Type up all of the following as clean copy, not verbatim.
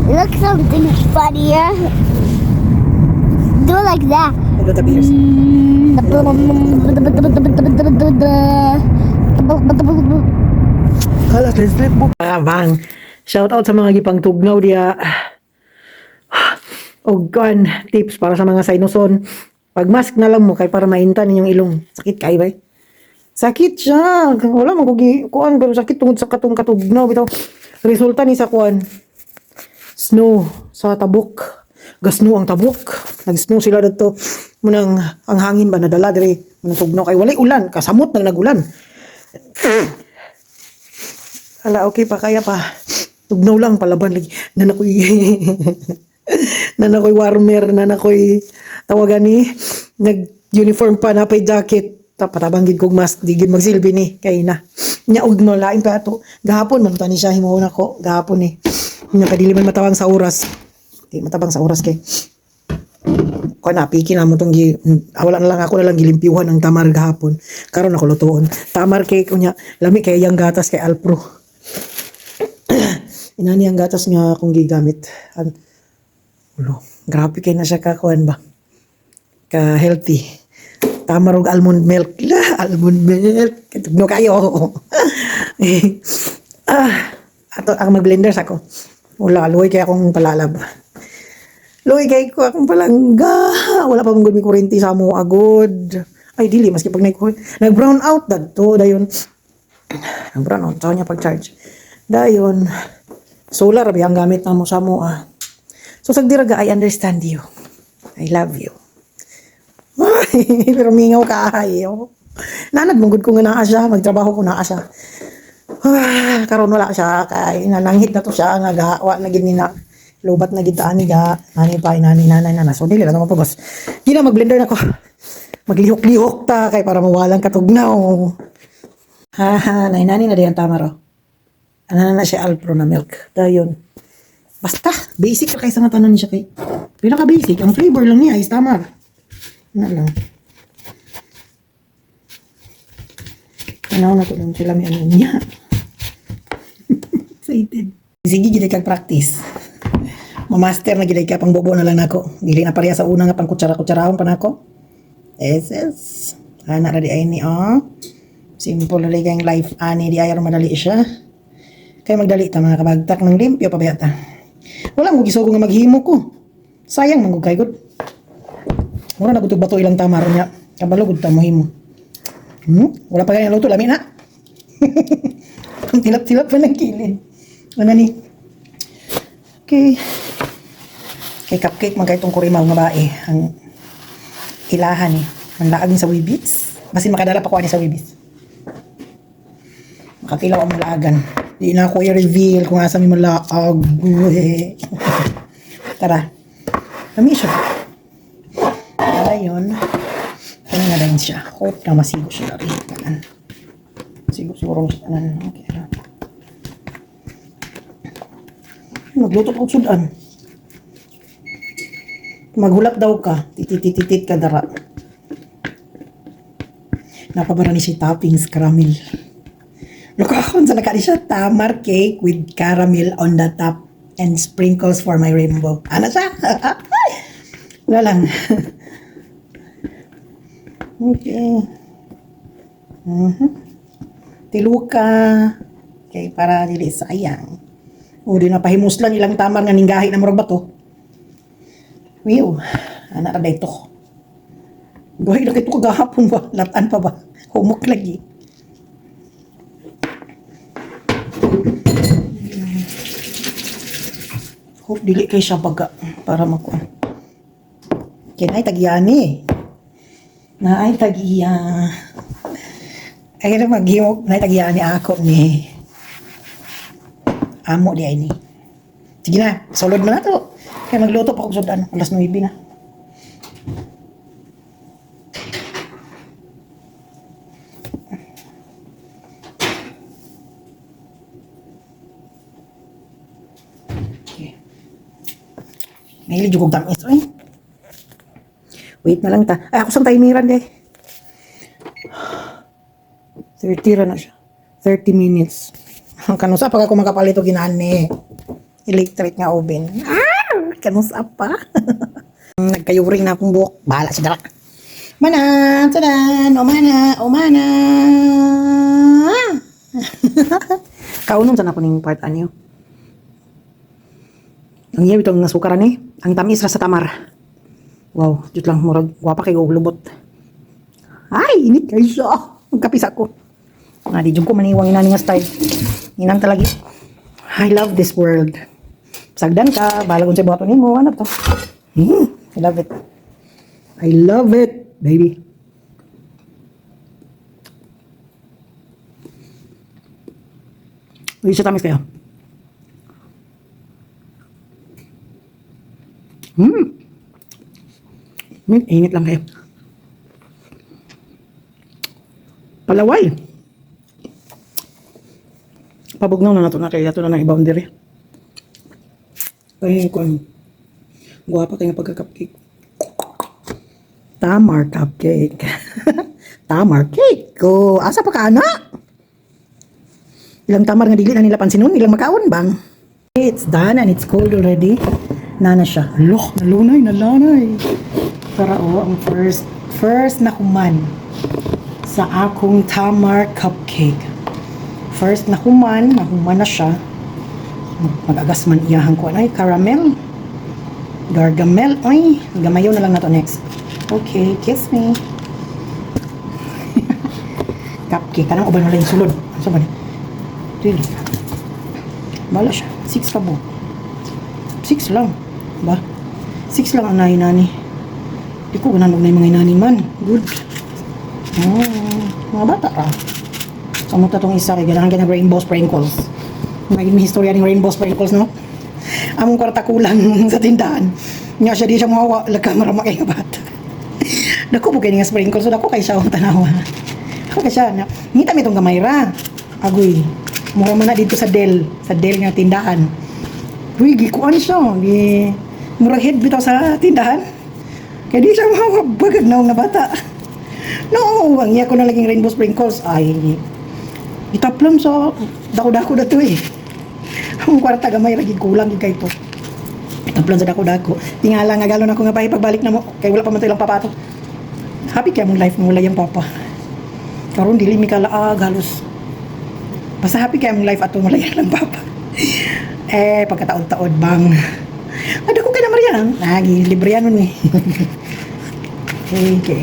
Look, something funnier. Do like that. Hello, the beers. Hala, translate mo. Bang. Shout out sa mga gipang tugnaw diya. Og kan tips para sa mga sinuson. Pag mask na lang mo kay para maintan ninyong ilong. Sakit kay bay. Sakit siya. Wala man kuan pero sakit tungod sa katong katugnaw bitaw. Resulta ni sa kuan. Snow sa tabok. Gasno ang tabok. Nag-snow sila dito. Munang ang hangin ba nadala diri. Munang tugnaw kay walay ulan. Kasamot nang nagulan. Ala, okay pa, kaya pa. Tugnaw lang, palaban lagi. Nanakoy, nanakoy warmer, nanakoy tawagan ni, nag-uniform pa, napay jacket. Patabanggid kong mask, digid magsilbi ni, kay na. Nyaog no, laing pa ito. Gahapon, manuta ni siya, himuon ako. Gahapon eh. Nakadili man matawang sa oras. Di matabang sa oras kay. Kung napiki na mo itong wala na lang ako na lang gilimpiyuhan ng tamar gahapon. Karon ako lutuon. Tamar kay kunya, lami kay yang gatas kay Alpro. Inani ang gatas nga akong gigamit. Ulo, grabe kay na siya kakuan ba? Ka healthy. Tamar og almond milk. Almond milk. Kitugno kayo. Ato ang mag-blender sa ko. Wala, luoy kay akong palalab. Luoy kay ko akong palangga. Wala pa mong gumi kurente sa mo agod. Ay dili maski pag nag-brown out dadto dayon. Nag-brown out sa niya pag-charge. Dayon. Solar ang gamit na mo sa mo So sagdiraga, I understand you. I love you. Pero mingaw ka ayaw. Nanad mong ko nga naa siya, magtrabaho ko naa siya. Karon wala siya kay nananghit na to siya nga gawa na gid na lobat na gid ani ga ani pa inani nanay na. So dili lang mapagos. Gina mag-blender nako. Maglihok-lihok ta kay para mawalang katugnaw. Nani na diyan tama ro. Ano na siya Alpro na milk. Dayon. Basta, basic ka kaysa nga tanan niya kay. Pinaka-basic. Ang flavor lang niya is tamar. Ano lang. Ano na to lang sila may ano niya. Excited. Sige, gilay kag practice. Mamaster na gilay ka pang bobo na lang ako. Dili na pareha sa una nga pang kutsara-kutsarahon pa na ako. Yes. Ana na di ay ni Simple na lang life. Ani di ayaw madali siya. Kaya magdali ta mga kabagtak ng limpyo pabayata. Wala mo gisugo nga maghimo ko. Sayang man gud kay gud. Mura na gud bato ilang tamar niya. Kabalo gud ta mo himo. Wala pa ganyan luto lami na. Ang tilap-tilap pa ng kilid. Ano ni? Okay. Kay cupcake man kay tong kurimaw nga bae ang ilahan ni. Ang laag ni sa Wibits. Basin makadala pa ko ani sa Wibits. Makatilaw ang laagan. Di na ako i-reveal kung asa may malaag. Tara. Kami siya. Ayun. Ano na rin siya. Hope na masigo siya rin. Siguro siya. Okay. Magluto pa sudan. Maghulap daw ka. Titititit ka dara. Napabara ni siya toppings caramel. Lukakon sa nakali siya, tamar cake with caramel on the top and sprinkles for my rainbow. Ano siya? Wala lang. Okay. Tiluka. Okay, para dili sayang. O, di napahimuslan ilang tamar nga ninggahi na marag bato. Wiyo. Anak na dito. Gahi na ito kagahapon ba? Latan pa ba? Humok lagi. Hope dili kay siya baga para makuha. Kinay tagyani. Naay tagya. Ay na maghimo naay tagyani ako ni. Amo di ay ni. Sige na, solod man na to. Kaya magluto pa kung sudan. Alas 9 na. Mahilig yung tamis. Ay. Wait na lang ta. Ay, ako sa timiran eh. 30 ra na siya. 30 minutes. Ang kanusa pag ako makapalito ginaan eh. Electric nga oven. Kanusa pa. Nagkayuring na akong buhok. Bahala siya dala. Mana! Tadan! O mana! Kaunon sana ko ning part anyo. Ang iya itong nasukaran eh. Ang tamis ra sa tamar. Wow, jut lang murag guwapa kay lubot. Ay, init kayo siya. Magkapis ako. Nga, di ko maniwang inani nga style. Inang talagi. I love this world. Sagdan ka, balagon sa buhaton mo. Ano to? I love it. I love it, baby. Uy, siya tamis kayo. Init lang kayo. Palaway. Pabugnaw na nato na kaya ito na ng boundary. Ay, kung guwapa kayo pagka-cupcake. Tamar cupcake. Tamar cake. Ko, asa pa ka, anak? Ilang tamar nga dili na nila pansinon, ilang makaon bang? It's done and it's cold already. Nana siya. Loh, nalanay. Para ang first na kuman sa akong tamar cupcake. First na human na siya. Mag-agas man iyahan ko. Ay, caramel. Gargamel. Ay, gamayo na lang na to next. Okay, kiss me. Cupcake. Kanang uban na lang yung sulod. Ano ba? Really? Bala siya. 6 ka po. 6 lang. Ba? 6 lang ang nani. Di ko gananog na yung mga inani man. Good. Mga bata ka. Samot na itong isa kay ganahan ka ng rainbow sprinkles. Magiging may historya ng rainbow sprinkles, no? Among kwarta kulang sa tindahan. Nga siya di siya mawawa. Lagkamara makay nga bata. Dako po kayo nga sprinkles. So dako kay siya ang tanawa. Ako kay siya. Ngita mo itong gamayra. Agoy. Mura man na dito sa Del. Sa Del nga tindahan. Uy, gikuan siya. Murag head bitaw sa tindahan. Kaya di siya mawawa. Bagag na bata. No, ang iya ko na laging rainbow sprinkles. Ay, itaplam so dako-dako na to eh. Ang kwarta gamay lagi kulang yung kayo to. Itaplam sa dako-dako. Tingala nga galon ako nga pahi pagbalik na mo. Kaya wala pa man ilang papato. Happy kaya mong life mo wala yung papa. Karon dili mi kalaag halos. Basta happy kaya mong life ato wala yung papa. Pagkataon-taon bang. Ada ko kay na Marian. Lagi libre yan nun eh. Okay.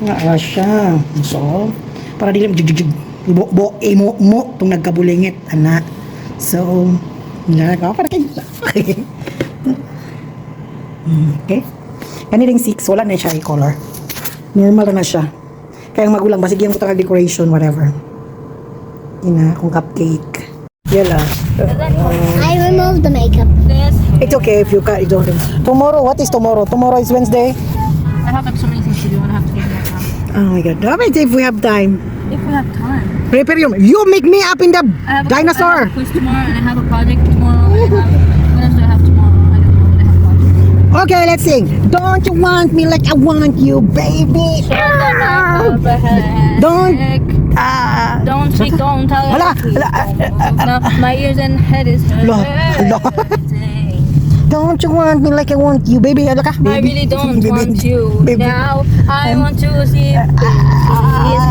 Nga siya. So, para dili jig mo tong nagkabulingit ana. So, naka para kay. Okay. Kanilang 6 wala na siya i-color. Normal na siya. Kaya ang magulang basigyan ko ta decoration whatever. Ina kung cupcake. Yala. I removed the makeup. It's okay if you don't. Tomorrow, what is tomorrow? Tomorrow is Wednesday. I have so many things to do and I have to get back now. Oh my God. How about if we have time? If we have time. Prepare you make me up in the I have dinosaur. a quiz tomorrow and I have a project tomorrow. What else do I have tomorrow? I don't know. I have a project. Okay, let's sing. Don't you want me like I want you, baby? Don't. Don't speak, don't tell Hala, it. hala, My ears and head is Lo, lo. hurting. Don't you want me like I want you, baby? Hala ka, I baby. really don't Baby. want you Baby. now. I want to see my head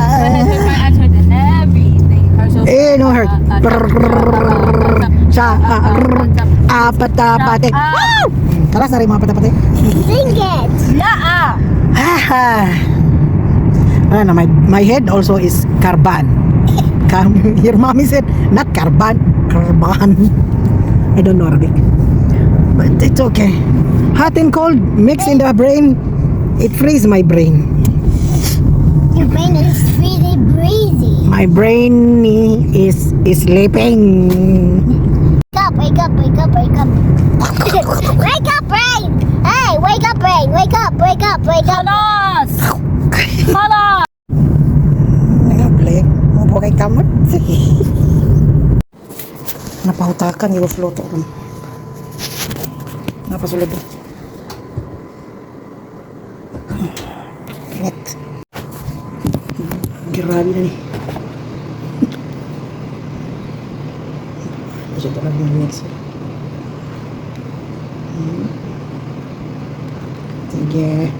hurts, my eyes hurt, and everything hurts so No hurt. Sa apat-apate. Woo! Kalas na rin mga apat-apate. Sing it. Ano, my head also is karban. Your mommy said, not karban, karban. I don't know Arabic. But it's okay. Hot and cold mix in the brain, it frees my brain. Your brain is really breezy. My brain is sleeping. Wake up. Wake up, brain. Hey, wake up, brain. Wake up. Halas! Halas! Nangablik, mo kay kamot. Napahutakan yung flow to. Napasulod. Init. Grabe na ni. Masya Allah, Sige.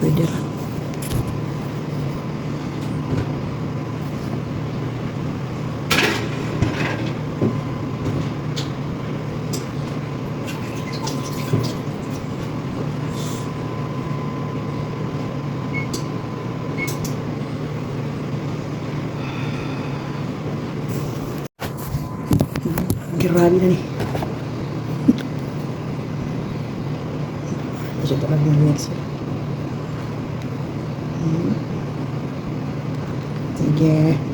Pwede lang. Grabe na ni. Gusto ko lang ng mixer. Sige.